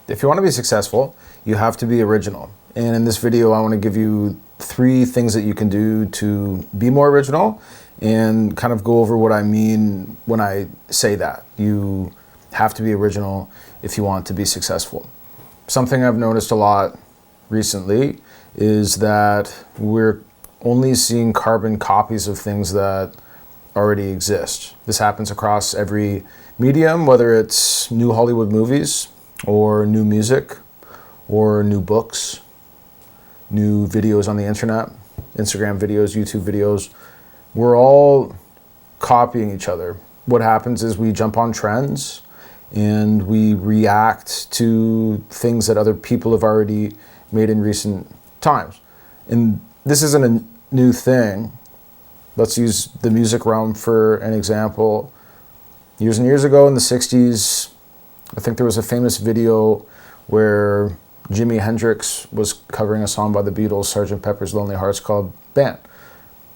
if you want to be successful, you have to be original. And in this video, I want to give you 3 things that you can do to be more original and kind of go over what I mean when I say that. You have to be original if you want to be successful. Something I've noticed a lot recently is that we're only seeing carbon copies of things that already exist. This happens across every medium, whether it's new Hollywood movies or new music or new books, new videos on the internet, Instagram videos, YouTube videos. We're all copying each other. What happens is we jump on trends and we react to things that other people have already made in recent times. And this isn't a new thing. Let's use the music realm for an example. Years and years ago in the 60s, I think there was a famous video where Jimi Hendrix was covering a song by the Beatles, Sgt. Pepper's Lonely Hearts Club Band.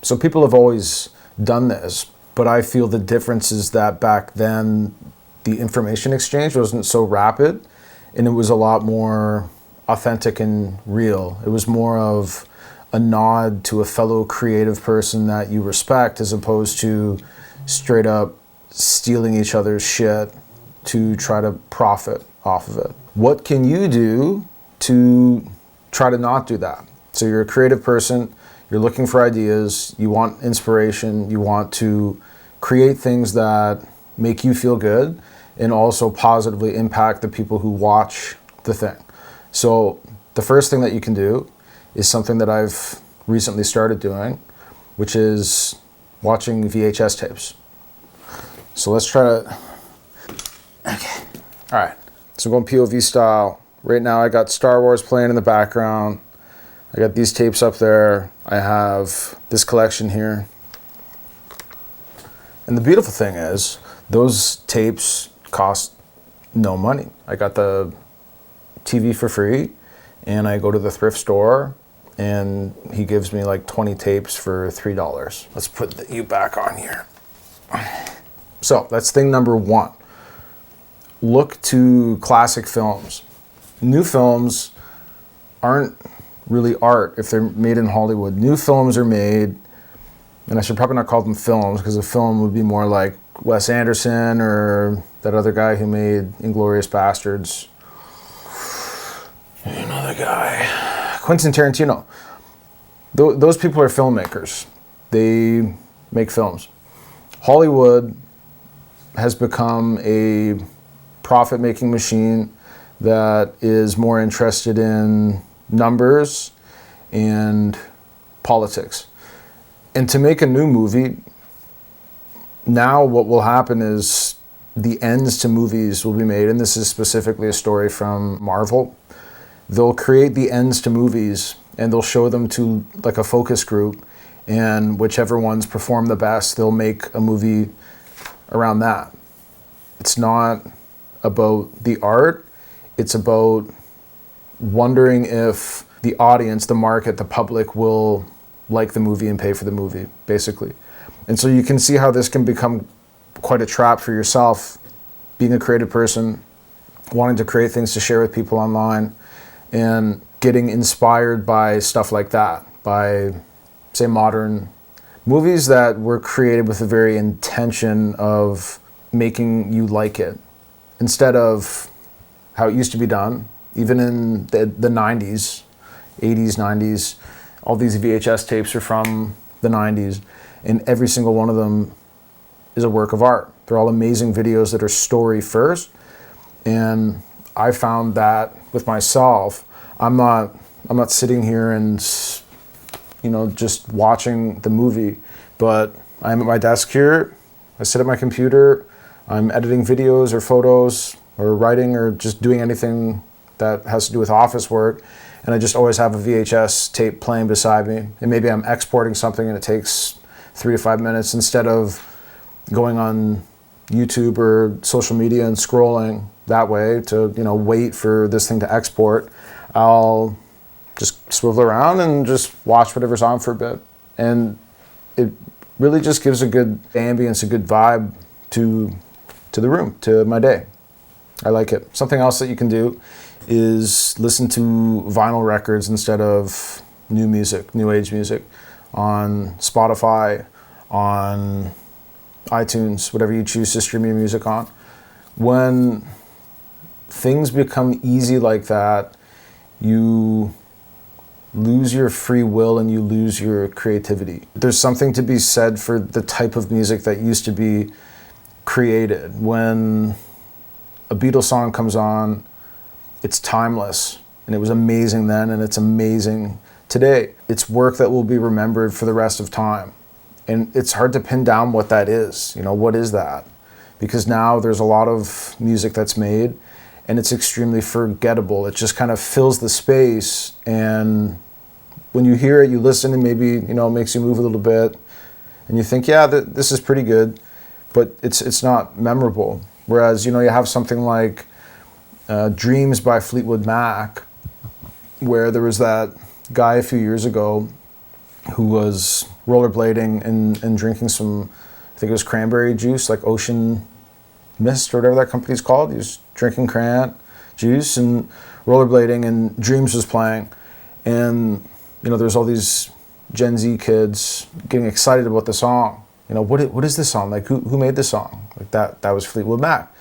So people have always done this, but I feel the difference is that back then the information exchange wasn't so rapid and it was a lot more authentic and real. It was more of a nod to a fellow creative person that you respect as opposed to straight up stealing each other's shit to try to profit off of it. What can you do to try to not do that? So you're a creative person, you're looking for ideas, you want inspiration, you want to create things that make you feel good and also positively impact the people who watch the thing. So the first thing that you can do is something that I've recently started doing, which is watching VHS tapes. So let's try to, okay, all right. So going POV style. Right now I got Star Wars playing in the background. I got these tapes up there. I have this collection here. And the beautiful thing is, those tapes cost no money. I got the TV for free, and I go to the thrift store, and he gives me like 20 tapes for $3. Let's put you back on here. So that's thing number 1. Look to classic films. New films aren't really art if they're made in Hollywood. New films are made, and I should probably not call them films because a film would be more like Wes Anderson or that other guy who made Inglourious Bastards. Another guy. Quentin Tarantino. Those people are filmmakers. They make films. Hollywood has become a profit-making machine that is more interested in numbers and politics. And to make a new movie, now what will happen is the ends to movies will be made, and this is specifically a story from Marvel. They'll create the ends to movies and they'll show them to like a focus group, and whichever ones perform the best, they'll make a movie around that. It's not about the art, it's about wondering if the audience, the market, the public will like the movie and pay for the movie, basically. And so you can see how this can become quite a trap for yourself, being a creative person, wanting to create things to share with people online, and getting inspired by stuff like that, by, say, modern movies that were created with the very intention of making you like it, instead of how it used to be done, even in the 90s, 80s, 90s. All these VHS tapes are from the 90s, and every single one of them is a work of art. They're all amazing videos that are story first, and I found that with myself, I'm not sitting here and, you know, just watching the movie, but I'm at my desk here, I sit at my computer, I'm editing videos or photos or writing or just doing anything that has to do with office work, and I just always have a VHS tape playing beside me, and maybe I'm exporting something and it takes 3 to 5 minutes instead of going on YouTube or social media and scrolling that way to, you know, wait for this thing to export. I'll just swivel around and just watch whatever's on for a bit. And it really just gives a good ambience, a good vibe to the room, to my day. I like it. Something else that you can do is listen to vinyl records instead of new music, new age music, on Spotify, on iTunes, whatever you choose to stream your music on. When things become easy like that, you lose your free will and you lose your creativity. There's something to be said for the type of music that used to be created. When a Beatles song comes on, it's timeless, and it was amazing then, and it's amazing today. It's work that will be remembered for the rest of time. And it's hard to pin down what that is. You know, what is that? Because now there's a lot of music that's made, and it's extremely forgettable. It just kind of fills the space, and when you hear it, you listen, and maybe, you know, it makes you move a little bit, and you think, yeah, this is pretty good, but it's not memorable. Whereas, you know, you have something like Dreams by Fleetwood Mac, where there was that guy a few years ago who was rollerblading and drinking some, I think it was cranberry juice, like Ocean Mist or whatever that company's called. He was drinking cran juice and rollerblading, and Dreams was playing. And, you know, there's all these Gen Z kids getting excited about the song. You know, what is this song? Like, who made this song? Like, that was Fleetwood Mac.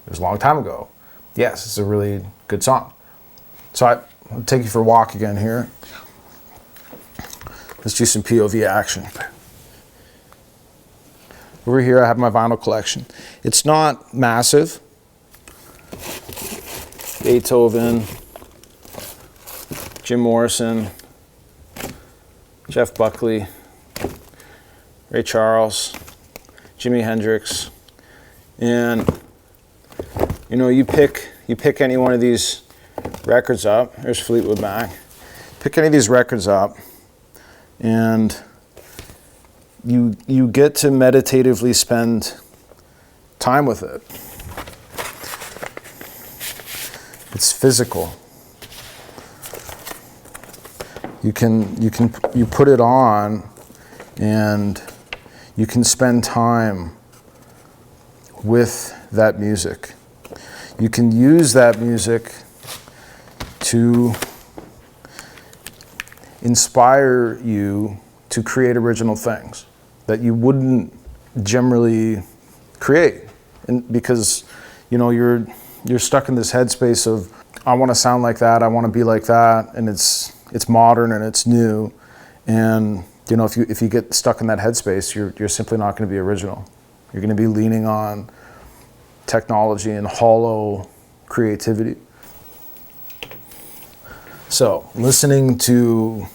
It was a long time ago. Yes, it's a really good song. So I'll take you for a walk again here. Let's do some POV action. Over here I have my vinyl collection. It's not massive. Beethoven, Jim Morrison, Jeff Buckley, Ray Charles, Jimi Hendrix, and you know, you pick any one of these records up. There's Fleetwood Mac. Pick any of these records up, and you get to meditatively spend time with it. It's physical. You put it on, and you can spend time with that music. You can use that music to inspire you to create original things that you wouldn't generally create, and because, you know, you're stuck in this headspace of, I want to sound like that, I want to be like that, and it's modern and it's new, and you know, if you get stuck in that headspace, you're simply not going to be original. You're going to be leaning on technology and hollow creativity. So listening to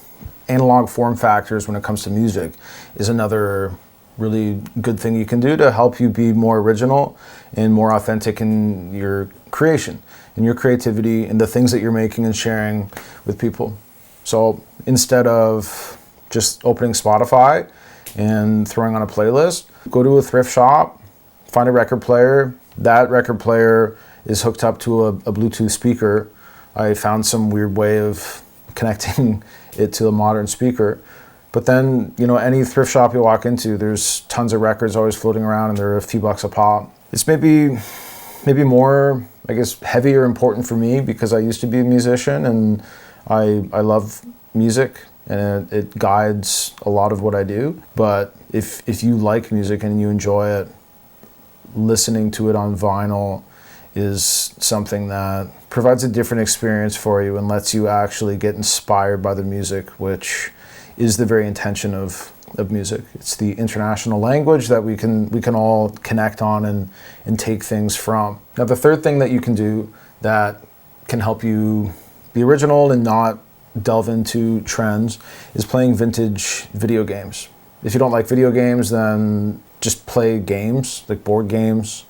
analog form factors when it comes to music is another really good thing you can do to help you be more original and more authentic in your creation, in your creativity, and the things that you're making and sharing with people. So instead of just opening Spotify and throwing on a playlist, go to a thrift shop, find a record player. That record player is hooked up to a Bluetooth speaker. I found some weird way of connecting it to a modern speaker. But then, you know, any thrift shop you walk into, there's tons of records always floating around, and they're a few bucks a pop. It's maybe more, I guess, heavy or important for me because I used to be a musician, and I love music, and it guides a lot of what I do. But if you like music and you enjoy it, listening to it on vinyl is something that provides a different experience for you and lets you actually get inspired by the music, which is the very intention of music. It's the international language that we can all connect on and take things from. Now, the third thing that you can do that can help you be original and not delve into trends is playing vintage video games. If you don't like video games, then just play games, like board games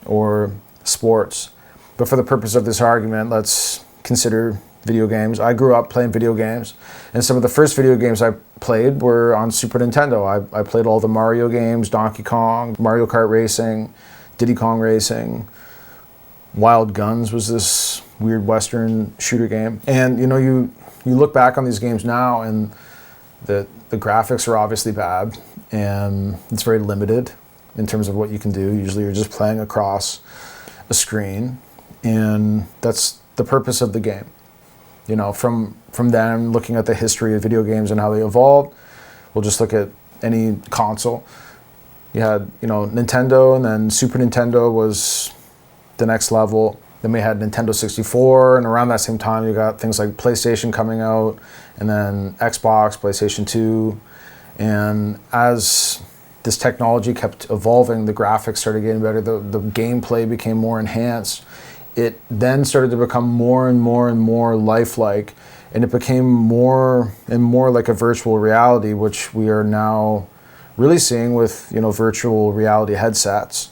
or sports. But for the purpose of this argument, let's consider video games. I grew up playing video games, and some of the first video games I played were on Super Nintendo. I played all the Mario games, Donkey Kong, Mario Kart Racing, Diddy Kong Racing. Wild Guns was this weird Western shooter game. And you know, you look back on these games now, and the graphics are obviously bad, and it's very limited in terms of what you can do. Usually you're just playing across a screen. And that's the purpose of the game. You know, from then, looking at the history of video games and how they evolved, we'll just look at any console. You had, you know, Nintendo, and then Super Nintendo was the next level. Then we had Nintendo 64, and around that same time you got things like PlayStation coming out, and then Xbox, PlayStation 2. And as this technology kept evolving, the graphics started getting better, the gameplay became more enhanced. It then started to become more and more and more lifelike, and it became more and more like a virtual reality, which we are now really seeing with, you know, virtual reality headsets.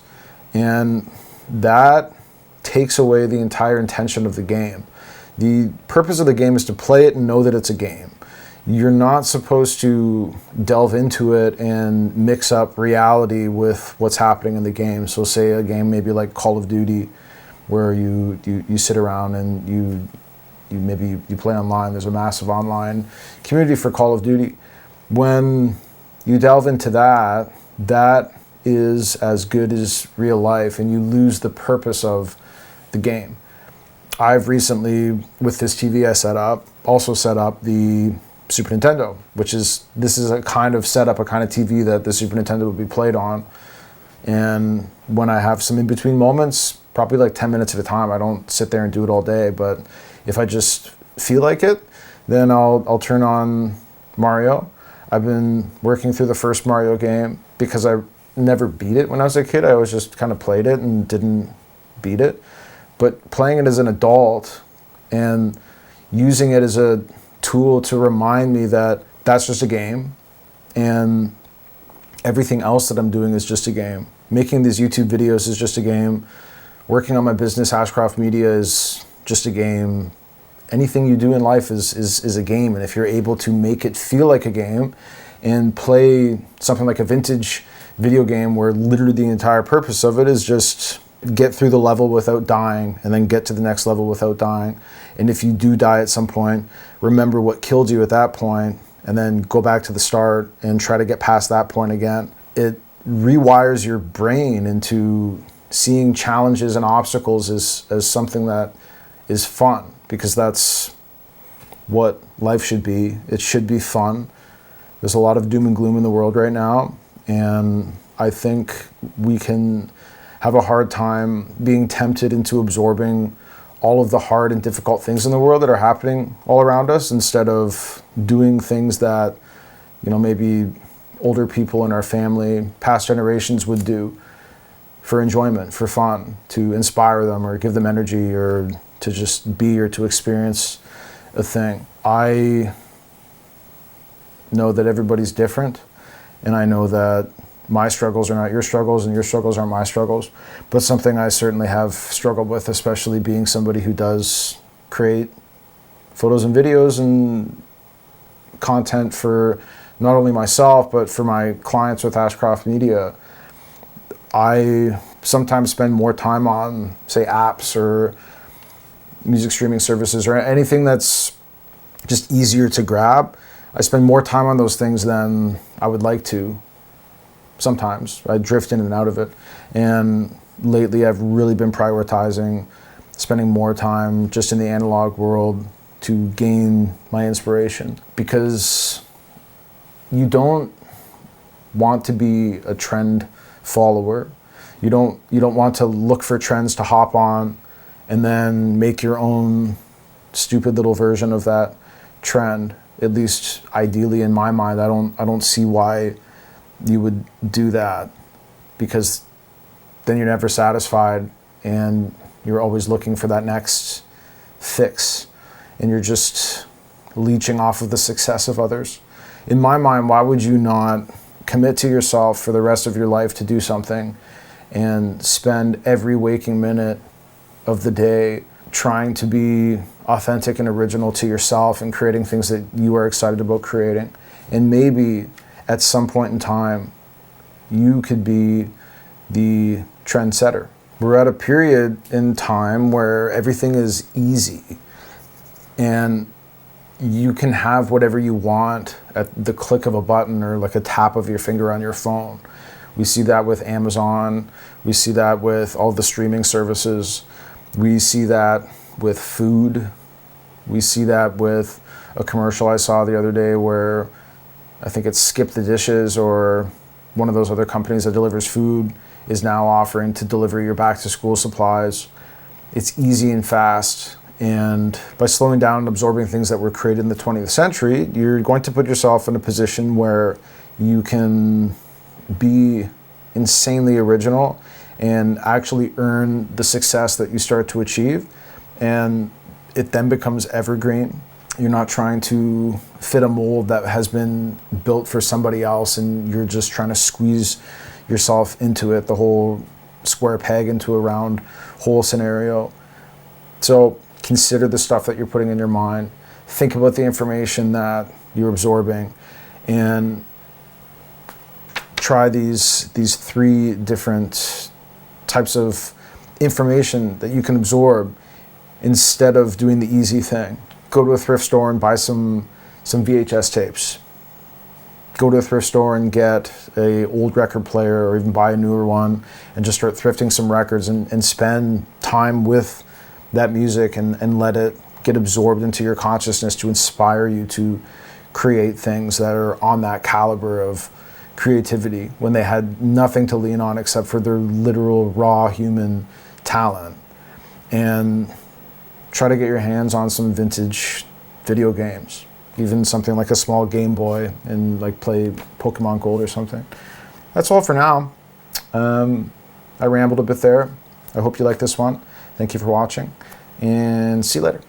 And that takes away the entire intention of the game. The purpose of the game is to play it and know that it's a game. You're not supposed to delve into it and mix up reality with what's happening in the game. So say a game maybe like Call of Duty, where you sit around and you play online. There's a massive online community for Call of Duty. When you delve into that, that is as good as real life, and you lose the purpose of the game. I've recently, with this TV I set up, also set up the Super Nintendo, this is a kind of setup, a kind of TV that the Super Nintendo would be played on. And when I have some in-between moments, probably like 10 minutes at a time, I don't sit there and do it all day, but if I just feel like it, then I'll turn on Mario. I've been working through the first Mario game because I never beat it when I was a kid. I always just kind of played it and didn't beat it. But playing it as an adult and using it as a tool to remind me that that's just a game, and everything else that I'm doing is just a game. Making these YouTube videos is just a game. Working on my business, Hashcraft Media, is just a game. Anything you do in life is a game, and if you're able to make it feel like a game and play something like a vintage video game where literally the entire purpose of it is just get through the level without dying and then get to the next level without dying. And if you do die at some point, remember what killed you at that point and then go back to the start and try to get past that point again. It rewires your brain into seeing challenges and obstacles as something that is fun, because that's what life should be. It should be fun. There's a lot of doom and gloom in the world right now, and I think we can have a hard time being tempted into absorbing all of the hard and difficult things in the world that are happening all around us, instead of doing things that, you know, maybe older people in our family, past generations would do for enjoyment, for fun, to inspire them or give them energy or to just be or to experience a thing. I know that everybody's different, and I know that my struggles are not your struggles and your struggles aren't my struggles, but something I certainly have struggled with, especially being somebody who does create photos and videos and content for not only myself, but for my clients with Hashcraft Media. I sometimes spend more time on, say, apps or music streaming services or anything that's just easier to grab. I spend more time on those things than I would like to. Sometimes I drift in and out of it. And lately I've really been prioritizing spending more time just in the analog world to gain my inspiration, because you don't want to be a trend follower. You don't want to look for trends to hop on and then make your own stupid little version of that trend. At least ideally in my mind, I don't see why you would do that, because then you're never satisfied and you're always looking for that next fix, and you're just leeching off of the success of others. In my mind, why would you not commit to yourself for the rest of your life to do something and spend every waking minute of the day trying to be authentic and original to yourself and creating things that you are excited about creating? And maybe at some point in time, you could be the trendsetter. We're at a period in time where everything is easy and you can have whatever you want at the click of a button or like a tap of your finger on your phone. We see that with Amazon. We see that with all the streaming services. We see that with food. We see that with a commercial I saw the other day where I think it's Skip the Dishes or one of those other companies that delivers food is now offering to deliver your back to school supplies. It's easy and fast. And by slowing down and absorbing things that were created in the 20th century, you're going to put yourself in a position where you can be insanely original and actually earn the success that you start to achieve. And it then becomes evergreen. You're not trying to fit a mold that has been built for somebody else and you're just trying to squeeze yourself into it, the whole square peg into a round hole scenario. So consider the stuff that you're putting in your mind. Think about the information that you're absorbing and try these three different types of information that you can absorb instead of doing the easy thing. Go to a thrift store and buy some VHS tapes. Go to a thrift store and get an old record player or even buy a newer one and just start thrifting some records and spend time with that music and let it get absorbed into your consciousness to inspire you to create things that are on that caliber of creativity when they had nothing to lean on except for their literal raw human talent. And try to get your hands on some vintage video games, even something like a small Game Boy, and like play Pokemon Gold or something. That's all for now. I rambled a bit there. I hope you like this one. Thank you for watching and see you later.